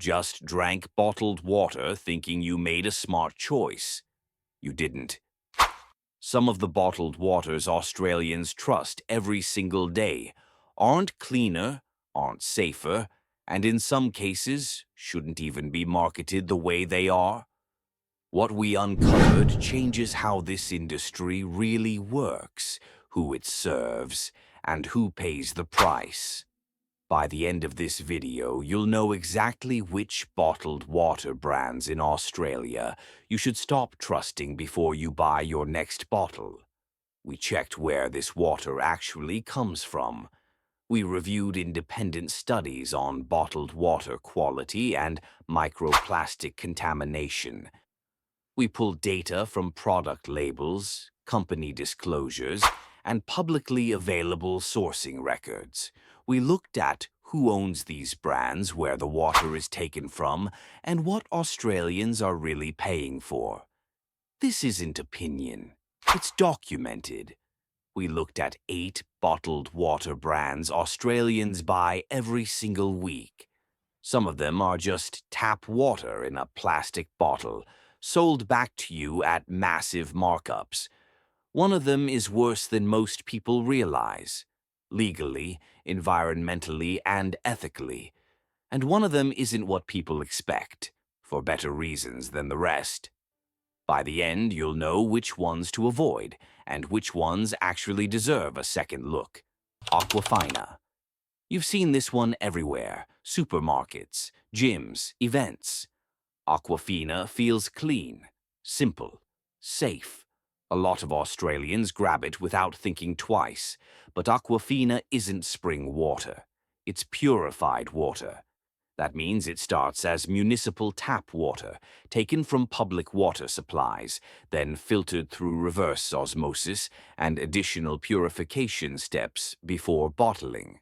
just drank bottled water thinking you made a smart choice. You didn't. Some of the bottled waters Australians trust every single day aren't cleaner, aren't safer, and in some cases shouldn't even be marketed the way they are. What we uncovered changes how this industry really works, who it serves, and who pays the price. By the end of this video, you'll know exactly which bottled water brands in Australia you should stop trusting before you buy your next bottle. We checked where this water actually comes from. We reviewed independent studies on bottled water quality and microplastic contamination. We pulled data from product labels, company disclosures, and publicly available sourcing records. We looked at who owns these brands, where the water is taken from, and what Australians are really paying for. This isn't opinion. It's documented. We looked at 8 bottled water brands Australians buy every single week. Some of them are just tap water in a plastic bottle, sold back to you at massive markups. One of them is worse than most people realize, legally, environmentally, and ethically. And one of them isn't what people expect, for better reasons than the rest. By the end, you'll know which ones to avoid, and which ones actually deserve a second look. Aquafina. You've seen this one everywhere: supermarkets, gyms, events. Aquafina feels clean, simple, safe. A lot of Australians grab it without thinking twice, but Aquafina isn't spring water. It's purified water. That means it starts as municipal tap water, taken from public water supplies, then filtered through reverse osmosis and additional purification steps before bottling.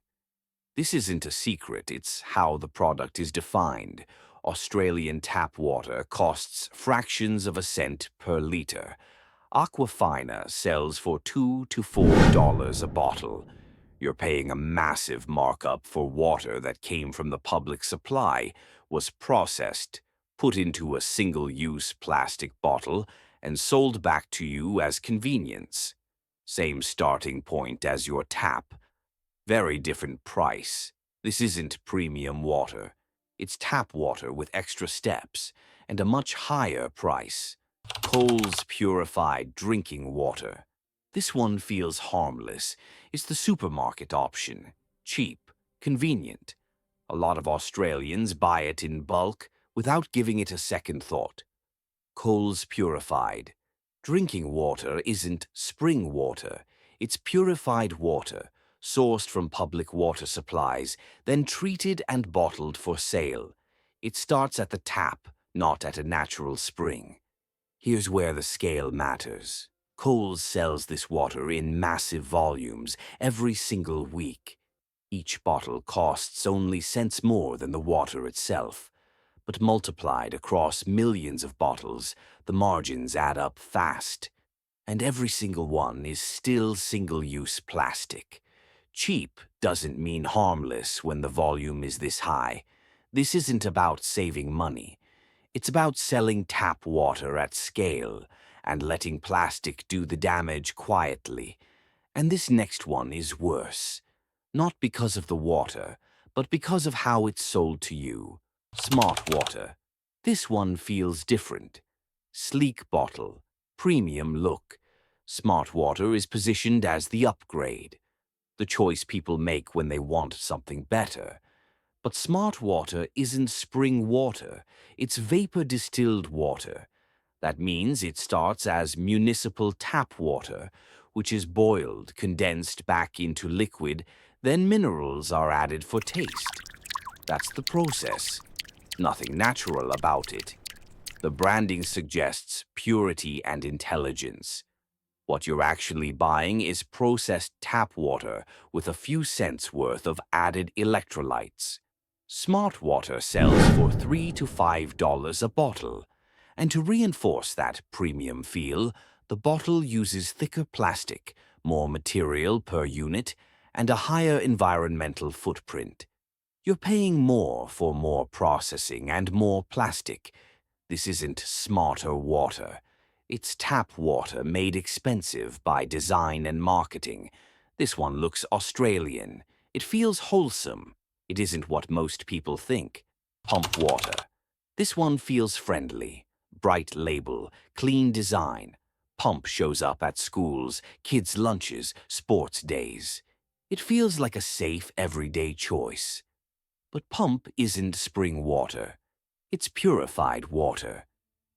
This isn't a secret, it's how the product is defined. Australian tap water costs fractions of a cent per litre. Aquafina sells for $2 to $4 a bottle. You're paying a massive markup for water that came from the public supply, was processed, put into a single-use plastic bottle, and sold back to you as convenience. Same starting point as your tap. Very different price. This isn't premium water. It's tap water with extra steps, and a much higher price. Coles Purified drinking water. This one feels harmless. It's the supermarket option. Cheap, convenient. A lot of Australians buy it in bulk without giving it a second thought. Coles Purified. Drinking water isn't spring water. It's purified water, sourced from public water supplies, then treated and bottled for sale. It starts at the tap, not at a natural spring. Here's where the scale matters. Coles sells this water in massive volumes every single week. Each bottle costs only cents more than the water itself. But multiplied across millions of bottles, the margins add up fast. And every single one is still single-use plastic. Cheap doesn't mean harmless when the volume is this high. This isn't about saving money. It's about selling tap water at scale and letting plastic do the damage quietly. And this next one is worse. Not because of the water, but because of how it's sold to you. Smartwater. This one feels different. Sleek bottle, premium look. Smartwater is positioned as the upgrade, the choice people make when they want something better. But Smartwater isn't spring water, it's vapor-distilled water. That means it starts as municipal tap water, which is boiled, condensed back into liquid, then minerals are added for taste. That's the process. Nothing natural about it. The branding suggests purity and intelligence. What you're actually buying is processed tap water with a few cents worth of added electrolytes. Smartwater sells for $3 to $5 a bottle. And to reinforce that premium feel, the bottle uses thicker plastic, more material per unit, and a higher environmental footprint. You're paying more for more processing and more plastic. This isn't smarter water. It's tap water made expensive by design and marketing. This one looks Australian. It feels wholesome. It isn't what most people think. Pump water. This one feels friendly. Bright label, clean design. Pump shows up at schools, kids' lunches, sports days. It feels like a safe, everyday choice. But pump isn't spring water. It's purified water.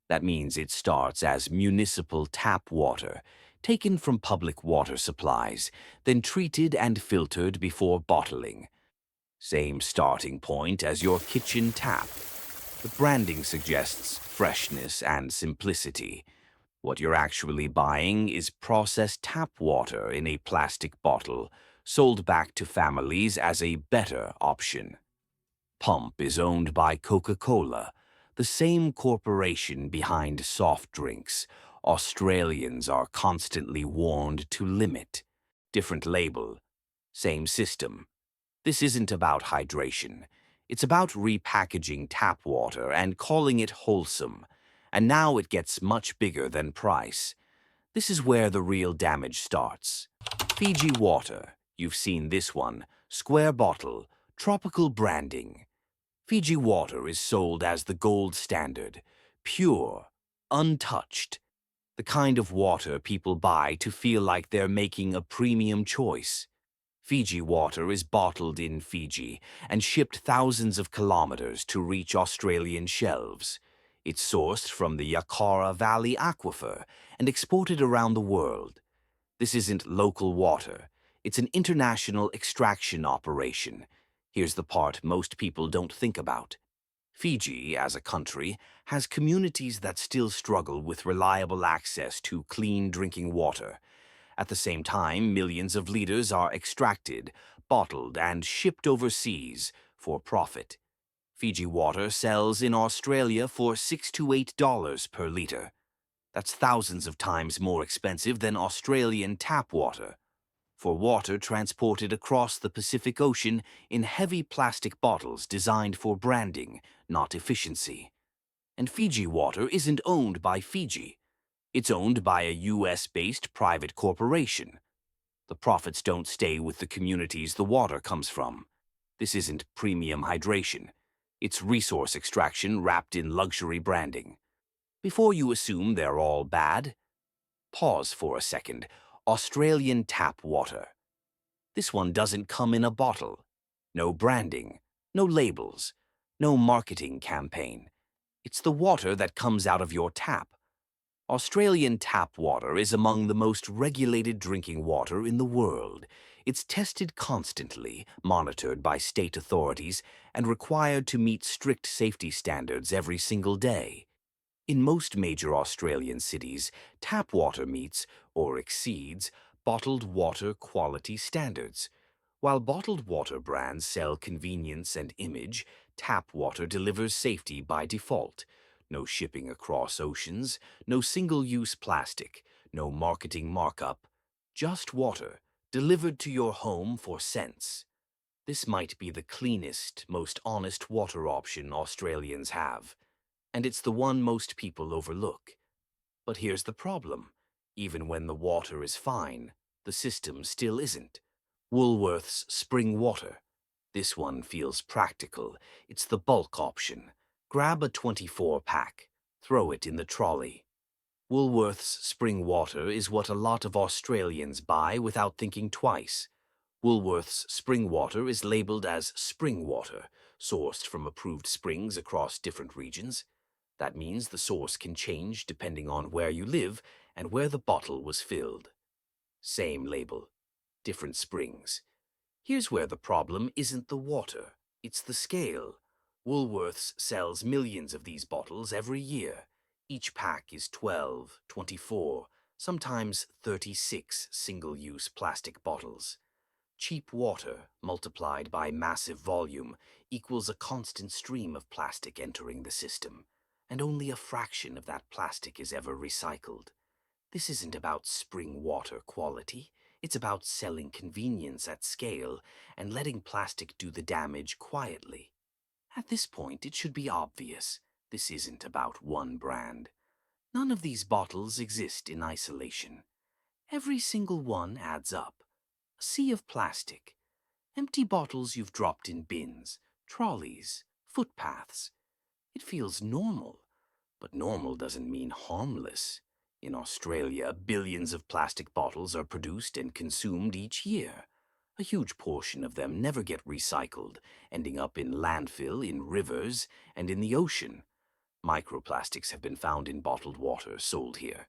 That means it starts as municipal tap water, taken from public water supplies, then treated and filtered before bottling. Same starting point as your kitchen tap. The branding suggests freshness and simplicity. What you're actually buying is processed tap water in a plastic bottle, sold back to families as a better option. Pump is owned by Coca-Cola, the same corporation behind soft drinks. Australians are constantly warned to limit. Different label, same system. This isn't about hydration. It's about repackaging tap water and calling it wholesome. And now it gets much bigger than price. This is where the real damage starts. Fiji Water, you've seen this one, square bottle, tropical branding. Fiji Water is sold as the gold standard, pure, untouched, the kind of water people buy to feel like they're making a premium choice. Fiji Water is bottled in Fiji and shipped thousands of kilometers to reach Australian shelves. It's sourced from the Yacara Valley aquifer and exported around the world. This isn't local water. It's an international extraction operation. Here's the part most people don't think about. Fiji, as a country, has communities that still struggle with reliable access to clean drinking water. At the same time, millions of liters are extracted, bottled, and shipped overseas for profit. Fiji Water sells in Australia for $6 to $8 per liter. That's thousands of times more expensive than Australian tap water. For water transported across the Pacific Ocean in heavy plastic bottles designed for branding, not efficiency. And Fiji Water isn't owned by Fiji. It's owned by a US-based private corporation. The profits don't stay with the communities the water comes from. This isn't premium hydration. It's resource extraction wrapped in luxury branding. Before you assume they're all bad, pause for a second. Australian tap water. This one doesn't come in a bottle. No branding, no labels, no marketing campaign. It's the water that comes out of your tap. Australian tap water is among the most regulated drinking water in the world. It's tested constantly, monitored by state authorities, and required to meet strict safety standards every single day. In most major Australian cities, tap water meets, or exceeds, bottled water quality standards. While bottled water brands sell convenience and image, tap water delivers safety by default. No shipping across oceans, no single-use plastic, no marketing markup. Just water, delivered to your home for cents. This might be the cleanest, most honest water option Australians have. And it's the one most people overlook. But here's the problem. Even when the water is fine, the system still isn't. Woolworths Spring Water. This one feels practical. It's the bulk option. Grab a 24-pack. Throw it in the trolley. Woolworths Spring Water is what a lot of Australians buy without thinking twice. Woolworths Spring Water is labeled as spring water, sourced from approved springs across different regions. That means the source can change depending on where you live and where the bottle was filled. Same label, different springs. Here's where the problem isn't the water, it's the scale. Woolworths sells millions of these bottles every year. Each pack is 12, 24, sometimes 36 single-use plastic bottles. Cheap water, multiplied by massive volume, equals a constant stream of plastic entering the system. And only a fraction of that plastic is ever recycled. This isn't about spring water quality. It's about selling convenience at scale and letting plastic do the damage quietly. At this point, it should be obvious. This isn't about one brand. None of these bottles exist in isolation. Every single one adds up. A sea of plastic. Empty bottles you've dropped in bins, trolleys, footpaths. It feels normal, but normal doesn't mean harmless. In Australia, billions of plastic bottles are produced and consumed each year. A huge portion of them never get recycled, ending up in landfill, in rivers, and in the ocean. Microplastics have been found in bottled water sold here.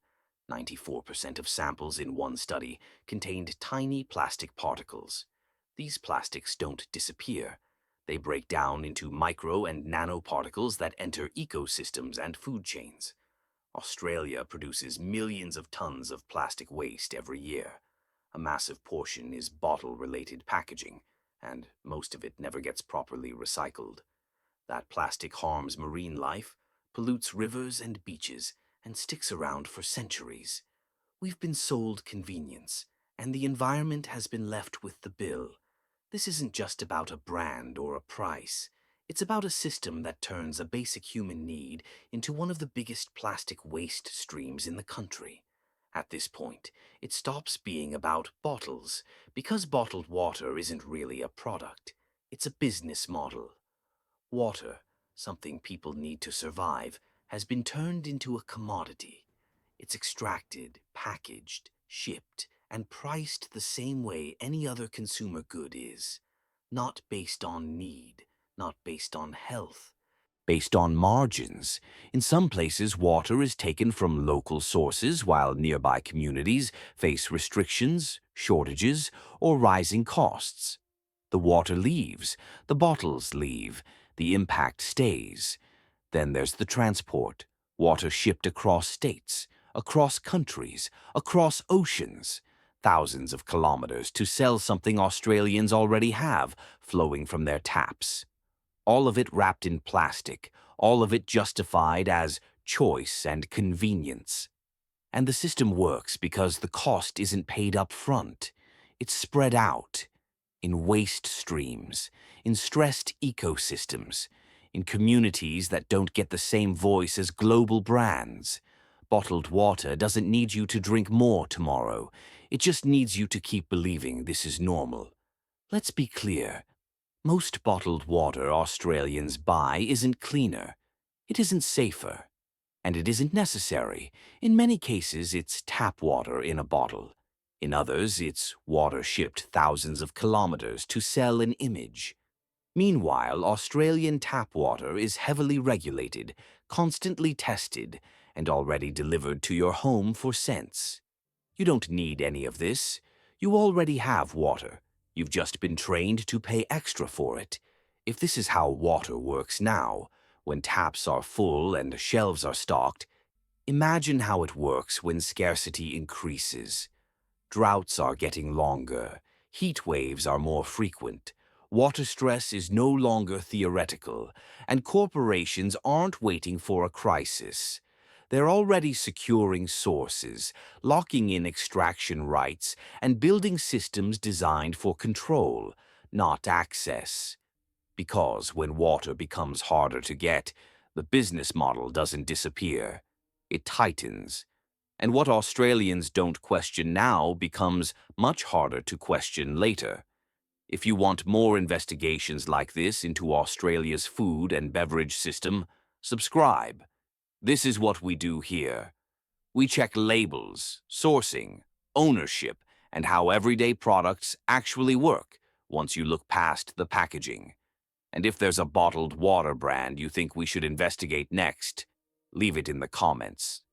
94% of samples in one study contained tiny plastic particles. These plastics don't disappear. They break down into micro and nanoparticles that enter ecosystems and food chains. Australia produces millions of tons of plastic waste every year. A massive portion is bottle-related packaging, and most of it never gets properly recycled. That plastic harms marine life, pollutes rivers and beaches, and sticks around for centuries. We've been sold convenience, and the environment has been left with the bill. This isn't just about a brand or a price. It's about a system that turns a basic human need into one of the biggest plastic waste streams in the country. At this point, it stops being about bottles, because bottled water isn't really a product. It's a business model. Water, something people need to survive, has been turned into a commodity. It's extracted, packaged, shipped, and priced the same way any other consumer good is. Not based on need, not based on health, based on margins. In some places, water is taken from local sources while nearby communities face restrictions, shortages, or rising costs. The water leaves, the bottles leave, the impact stays. Then there's the transport, water shipped across states, across countries, across oceans, thousands of kilometers to sell something Australians already have flowing from their taps. All of it wrapped in plastic, all of it justified as choice and convenience. And the system works because the cost isn't paid up front. It's spread out in waste streams, in stressed ecosystems, in communities that don't get the same voice as global brands. Bottled water doesn't need you to drink more tomorrow. It just needs you to keep believing this is normal. Let's be clear. Most bottled water Australians buy isn't cleaner. It isn't safer. And it isn't necessary. In many cases, it's tap water in a bottle. In others, it's water shipped thousands of kilometers to sell an image. Meanwhile, Australian tap water is heavily regulated, constantly tested, and already delivered to your home for cents. You don't need any of this. You already have water. You've just been trained to pay extra for it. If this is how water works now, when taps are full and shelves are stocked, imagine how it works when scarcity increases. Droughts are getting longer. Heat waves are more frequent. Water stress is no longer theoretical, and corporations aren't waiting for a crisis. They're already securing sources, locking in extraction rights, and building systems designed for control, not access. Because when water becomes harder to get, the business model doesn't disappear. It tightens. And what Australians don't question now becomes much harder to question later. If you want more investigations like this into Australia's food and beverage system, subscribe. This is what we do here. We check labels, sourcing, ownership, and how everyday products actually work once you look past the packaging. And if there's a bottled water brand you think we should investigate next, leave it in the comments.